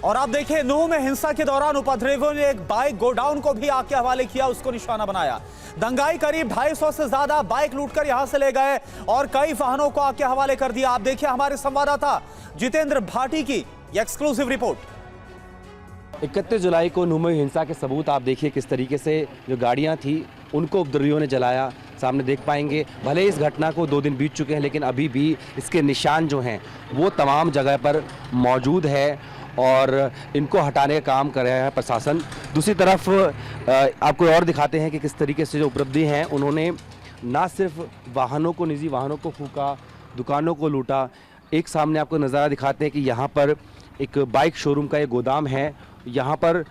और आप देखिए नूह में हिंसा के दौरान उपद्रवियों ने एक बाइक गोडाउन को भी आग के हवाले किया, उसको निशाना बनाया। दंगाई करीब 250 से ज्यादा बाइक लूटकर यहां से ले गए और कई वाहनों को आग के हवाले कर दिया। आप देखिए हमारे संवाददाता जितेंद्र भाटी की एक्सक्लूसिव रिपोर्ट। 31 जुलाई को नूह में हिंसा के सबूत आप देखिए किस तरीके से जो गाड़ियां थी उनको उपद्रवियों ने जलाया, सामने देख पाएंगे। भले इस घटना को 2 दिन बीत चुके हैं लेकिन अभी भी इसके निशान जो हैं वो तमाम जगह पर मौजूद है और इनको हटाने का काम कर रहा है प्रशासन। दूसरी तरफ आपको और दिखाते हैं कि किस तरीके से जो उपद्रवी हैं उन्होंने ना सिर्फ वाहनों को, निजी वाहनों को फूंका, दुकानों को लूटा। एक सामने आपको नज़ारा दिखाते हैं कि यहाँ पर एक बाइक शोरूम का एक गोदाम है। यहाँ पर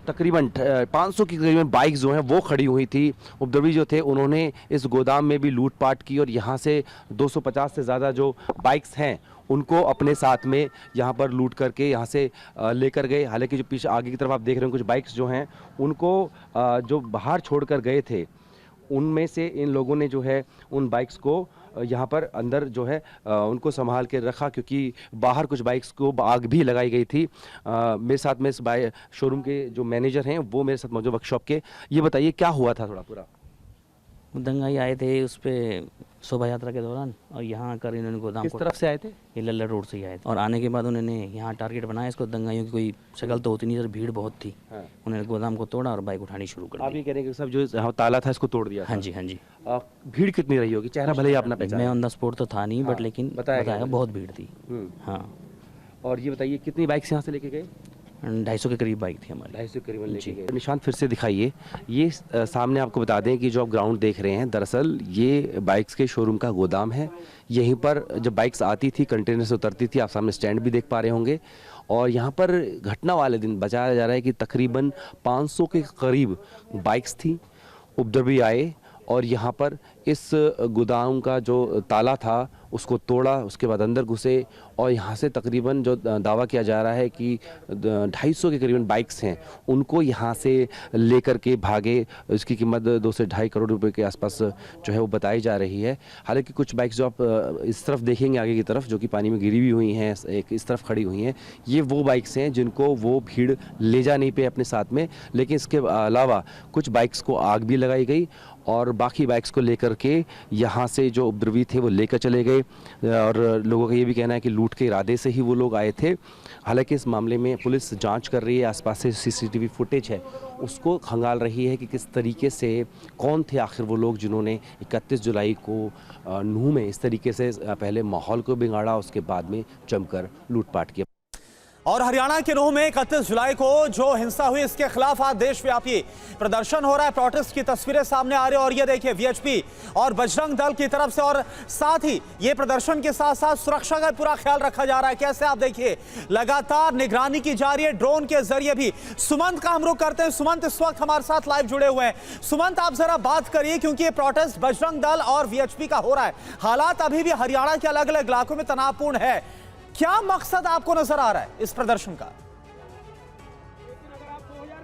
तकरीबन 500 की करीबन बाइक जो हैं वो खड़ी हुई थी। उपद्रवी जो थे उन्होंने इस गोदाम में भी लूटपाट की और यहाँ से 250 से ज़्यादा जो बाइक्स हैं उनको अपने साथ में यहाँ पर लूट करके यहाँ से लेकर गए। हालांकि जो पीछे आगे की तरफ आप देख रहे हैं कुछ बाइक्स जो हैं उनको जो बाहर छोड़कर गए थे उनमें से इन लोगों ने जो है उन बाइक्स को यहाँ पर अंदर जो है उनको संभाल के रखा, क्योंकि बाहर कुछ बाइक्स को आग भी लगाई गई थी। मेरे साथ में इस शोरूम के जो मैनेजर हैं वो मेरे साथ मौजूद वर्कशॉप के। ये बताइए क्या हुआ था थोड़ा पूरा? दंगाई आए थे उस पर शोभा यात्रा के दौरान और यहाँ आकर इन्होंने गोदाम किस तरफ से आए थे? ये लल्लर रोड से ही आए थे और आने के बाद उन्होंने यहाँ टारगेट बनाया इसको। दंगाइयों की कोई शक्ल तो होती नहीं, सर भीड़ बहुत थी। हाँ। उन्होंने गोदाम को तोड़ा और बाइक उठानी शुरू कर दी। आप ये कह रहे हैं कि सब जो ताला था इसको तोड़ दिया? हाँ जी, हाँ जी। भीड़ कितनी रही होगी? चेहरा भले ही आपने पहचाना? मैं ऑन द स्पॉट तो था नहीं, बट लेकिन बताया बहुत भीड़ थी। हाँ। और ये बताइए कितनी बाइक्स यहाँ से लेके गए? 250 के करीब बाइक थी हमारी। 250 के करीब लेके गए। निशान फिर से दिखाइए। ये सामने आपको बता दें कि जो आप ग्राउंड देख रहे हैं दरअसल ये बाइक्स के शोरूम का गोदाम है। यहीं पर जब बाइक्स आती थी कंटेनर से उतरती थी। आप सामने स्टैंड भी देख पा रहे होंगे। और यहाँ पर घटना वाले दिन बताया जा रहा है कि तकरीबन 500 के करीब बाइक्स थी। उपद्रवी आए और यहाँ पर इस गोदाम का जो ताला था उसको तोड़ा, उसके बाद अंदर घुसे और यहाँ से तकरीबन जो दावा किया जा रहा है कि 250 के करीबन बाइक्स हैं उनको यहाँ से लेकर के भागे। इसकी कीमत 2 से 2.5 करोड़ रुपए के आसपास जो है वो बताई जा रही है। हालांकि कुछ बाइक्स जो आप इस तरफ देखेंगे आगे की तरफ जो कि पानी में गिरी हुई हुई हैं, एक इस तरफ खड़ी हुई हैं, ये वो बाइक्स हैं जिनको वो भीड़ ले जा नहीं पे अपने साथ में। लेकिन इसके अलावा कुछ बाइक्स को आग भी लगाई गई और बाकी बाइक्स को लेकर के यहाँ से जो उपद्रवी थे वो लेकर चले गए। और लोगों का ये भी कहना है कि लूट के इरादे से ही वो लोग आए थे। हालांकि इस मामले में पुलिस जांच कर रही है। आसपास से सीसीटीवी फुटेज है उसको खंगाल रही है कि किस तरीके से कौन थे आखिर वो लोग जिन्होंने 31 जुलाई को नूह में इस तरीके से पहले माहौल को बिगाड़ा, उसके बाद में जमकर लूटपाट किया। और हरियाणा के नूह में 31 जुलाई को जो हिंसा हुई इसके खिलाफ आज देशव्यापी प्रदर्शन हो रहा है। प्रोटेस्ट की तस्वीरें सामने आ रही है और ये देखिए वीएचपी और बजरंग दल की तरफ से और साथ ही ये प्रदर्शन के साथ साथ सुरक्षा का पूरा ख्याल रखा जा रहा है। कैसे आप देखिए लगातार निगरानी की जा रही है ड्रोन के जरिए भी। सुमंत का हम रुख करते हैं। सुमंत इस वक्त हमारे साथ लाइव जुड़े हुए हैं। सुमंत आप जरा बात करिए क्योंकि ये प्रोटेस्ट बजरंग दल और वीएचपी का हो रहा है। हालात अभी भी हरियाणा के अलग अलग इलाकों में तनावपूर्ण है। क्या मकसद आपको नजर आ रहा है इस प्रदर्शन का?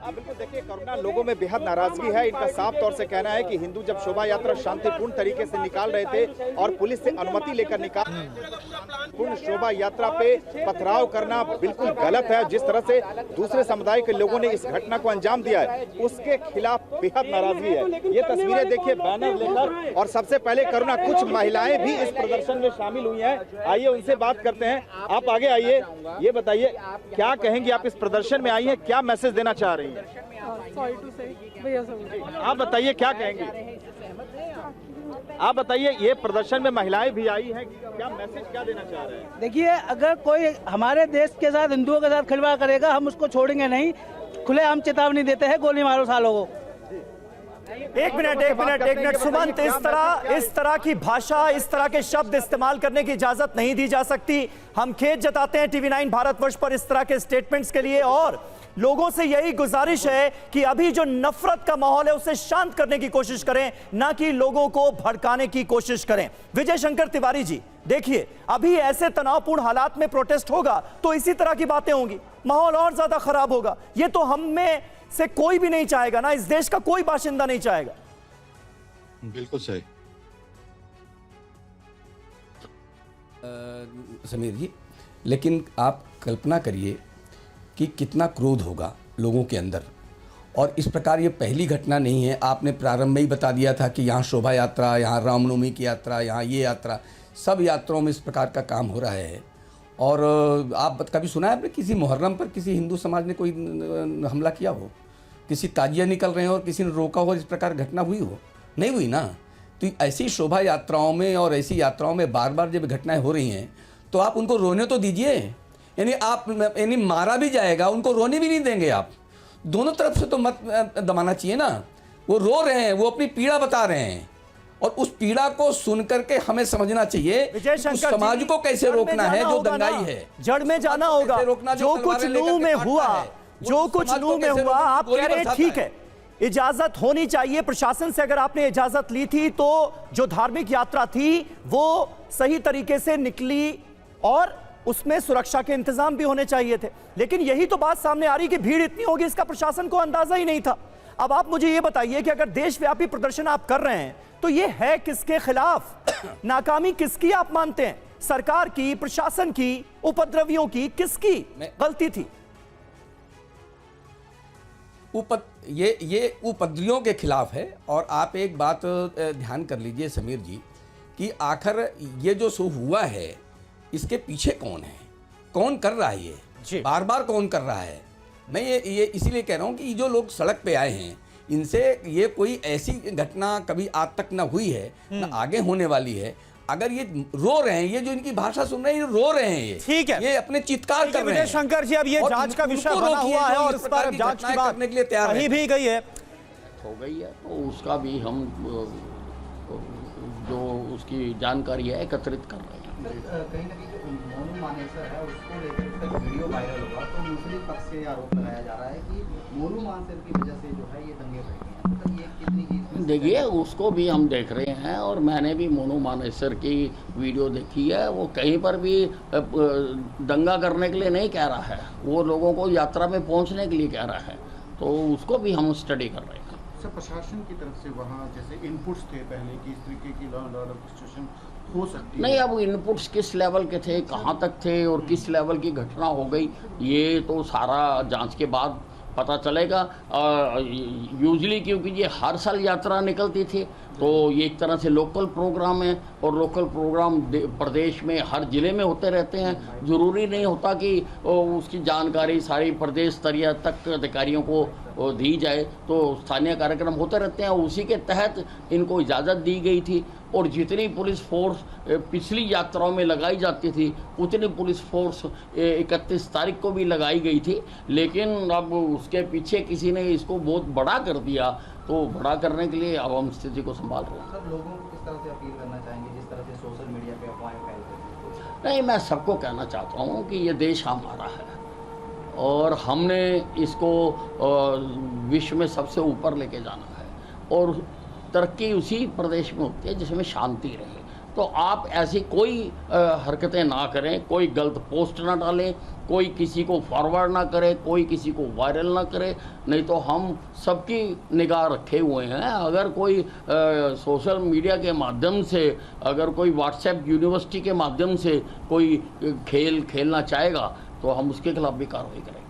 बिल्कुल देखिए, कोरोना लोगों में बेहद नाराजगी है। इनका साफ तौर से कहना है कि हिंदू जब शोभा यात्रा शांतिपूर्ण तरीके से निकाल रहे थे और पुलिस से अनुमति लेकर निकाल पूर्ण शोभा यात्रा पे पथराव करना बिल्कुल गलत है। जिस तरह से दूसरे समुदाय के लोगों ने इस घटना को अंजाम दिया है उसके खिलाफ बेहद नाराजगी है। ये तस्वीरें देखिए बैनर लेकर, और सबसे पहले करुणा कुछ महिलाएं भी इस प्रदर्शन में शामिल हुई हैं। आइए उनसे बात करते हैं। आप आगे आइए, ये बताइए क्या कहेंगे, आप इस प्रदर्शन में आई हैं, क्या मैसेज देना चाह रही हैं? आप बताइए क्या कहेंगे? आप बताइए, ये प्रदर्शन में महिलाएं भी आई हैं, क्या मैसेज क्या देना चाह रहे हैं? देखिए, अगर कोई हमारे देश के साथ, हिंदुओं के साथ खिलवाड़ करेगा हम उसको छोड़ेंगे नहीं। खुलेआम चेतावनी देते हैं, गोली मारो सालों को। एक मिनट सुमंत, इस तरह की भाषा, इस तरह के शब्द इस्तेमाल करने की इजाजत नहीं दी जा सकती। हम खेद जताते हैं टीवी 9 भारतवर्ष पर इस तरह के स्टेटमेंट्स के लिए और लोगों से यही गुजारिश है कि अभी जो नफरत का माहौल है उसे शांत करने की कोशिश करें, ना कि लोगों को भड़काने की कोशिश करें। विजय शंकर तिवारी जी, देखिए अभी ऐसे तनावपूर्ण हालात में प्रोटेस्ट होगा तो इसी तरह की बातें होंगी, माहौल और ज्यादा खराब होगा। ये तो हम में से कोई भी नहीं चाहेगा ना, इस देश का कोई बाशिंदा नहीं चाहेगा। बिल्कुल सही समीर जी, लेकिन आप कल्पना करिए कि कितना क्रोध होगा लोगों के अंदर। और इस प्रकार ये पहली घटना नहीं है। आपने प्रारंभ में ही बता दिया था कि यहाँ शोभा यात्रा, यहाँ रामनवमी की यात्रा, यहाँ ये यात्रा, सब यात्राओं में इस प्रकार का काम हो रहा है। और आप कभी सुना है आपने किसी मुहर्रम पर किसी हिंदू समाज ने कोई हमला किया हो, किसी ताजिया निकल रहे हो और किसी ने रोका हो, इस प्रकार घटना हुई हो? नहीं हुई ना। तो ऐसी शोभा यात्राओं में और ऐसी यात्राओं में बार बार जब घटनाएं हो रही हैं तो आप उनको रोने तो दीजिए। यानी मारा भी जाएगा, उनको रोने भी नहीं देंगे आप। दोनों तरफ से तो मत दबाना चाहिए ना। वो रो रहे हैं, वो अपनी पीड़ा बता रहे हैं, और उस पीड़ा को सुन करके हमें समझना चाहिए उस समाज को कैसे रोकना है जो दंगाई है। जड़ में जाना होगा। जो कुछ नूह में हुआ, जो कुछ नूह में हुआ, आप कह रहे हैं ठीक है, इजाजत होनी चाहिए प्रशासन से। अगर आपने इजाजत ली थी तो जो धार्मिक यात्रा थी वो सही तरीके से निकली और उसमें सुरक्षा के इंतजाम भी होने चाहिए थे। लेकिन यही तो बात सामने आ रही कि भीड़ इतनी होगी इसका प्रशासन को अंदाजा ही नहीं था। अब आप मुझे ये बताइए कि अगर देशव्यापी प्रदर्शन आप कर रहे हैं तो ये है किसके खिलाफ? नाकामी किसकी आप मानते हैं? सरकार की, प्रशासन की, उपद्रवियों की? किसकी गलती थी? ये उपद्रवियों के खिलाफ है। और आप एक बात ध्यान कर लीजिए समीर जी कि आखिर ये जो सो हुआ है इसके पीछे कौन है, कौन कर रहा है ये, बार बार कौन कर रहा है? मैं ये इसीलिए कह रहा हूँ कि जो लोग सड़क पे आए हैं इनसे ये कोई ऐसी घटना कभी आज तक ना हुई है ना आगे होने वाली है। अगर ये रो रहे हैं, ये जो इनकी भाषा सुन रहे हैं, ये रो रहे हैं, ये ठीक है, ये अपने चित्कार कर रहे हैं। शंकर जी, अब ये जांच का विषय बना हुआ है और इस पर जांच की बात करने के लिए तैयार कही भी गई है। हो गई है तो उसका भी हम जो उसकी जानकारी है एकत्रित कर रहे हैं। कहीं ना कहीं जो मोनू मानेसर है उसको लेकर उसका वीडियो वायरल हुआ तो मुस्लिम पक्ष से आरोप लगाया जा रहा है कि मोनू मानेसर की वजह से जो है ये दंगे भड़के हैं। मतलब ये कितनी चीज देखिए, उसको भी हम देख रहे हैं और मैंने भी मोनू मानेसर की वीडियो देखी है। वो कहीं पर भी दंगा करने के लिए नहीं कह रहा है, वो लोगों को यात्रा में पहुंचने के लिए कह रहा है। तो उसको भी हम स्टडी कर रहे हैं। सर, प्रशासन की तरफ से वहाँ जैसे इनपुट्स थे पहले कि इस तरीके की लॉ एंड ऑर्डर सिचुएशन हो सकती नहीं, है। अब इनपुट्स किस लेवल के थे, कहाँ तक थे और किस लेवल की घटना हो गई, ये तो सारा जांच के बाद पता चलेगा। यूजली क्योंकि ये हर साल यात्रा निकलती थी तो ये एक तरह से लोकल प्रोग्राम है और लोकल प्रोग्राम प्रदेश में हर ज़िले में होते रहते हैं। ज़रूरी नहीं होता कि उसकी जानकारी सारी प्रदेश स्तरीय तक अधिकारियों को दी जाए। तो स्थानीय कार्यक्रम होते रहते हैं, उसी के तहत इनको इजाज़त दी गई थी। और जितनी पुलिस फोर्स पिछली यात्राओं में लगाई जाती थी उतनी पुलिस फोर्स 31 तारीख को भी लगाई गई थी। लेकिन अब उसके पीछे किसी ने इसको बहुत बड़ा कर दिया, तो बड़ा करने के लिए अब हम स्थिति को संभाल रहे हैं। सब लोगों को किस तरह से अपील करना चाहेंगे जिस तरह से सोशल मीडिया पे अफवाहें फैल रही हैं? नहीं, मैं सबको कहना चाहता हूँ कि ये देश हमारा है और हमने इसको विश्व में सबसे ऊपर लेके जाना है। और तरक्की उसी प्रदेश में होती है जिसमें शांति रहे। तो आप ऐसी कोई हरकतें ना करें, कोई गलत पोस्ट ना डालें, कोई किसी को फॉरवर्ड ना करे, कोई किसी को वायरल ना करे, नहीं तो हम सबकी निगाह रखे हुए हैं। अगर कोई सोशल मीडिया के माध्यम से, अगर कोई व्हाट्सएप यूनिवर्सिटी के माध्यम से कोई खेल खेलना चाहेगा तो हम उसके खिलाफ भी कार्रवाई करेंगे।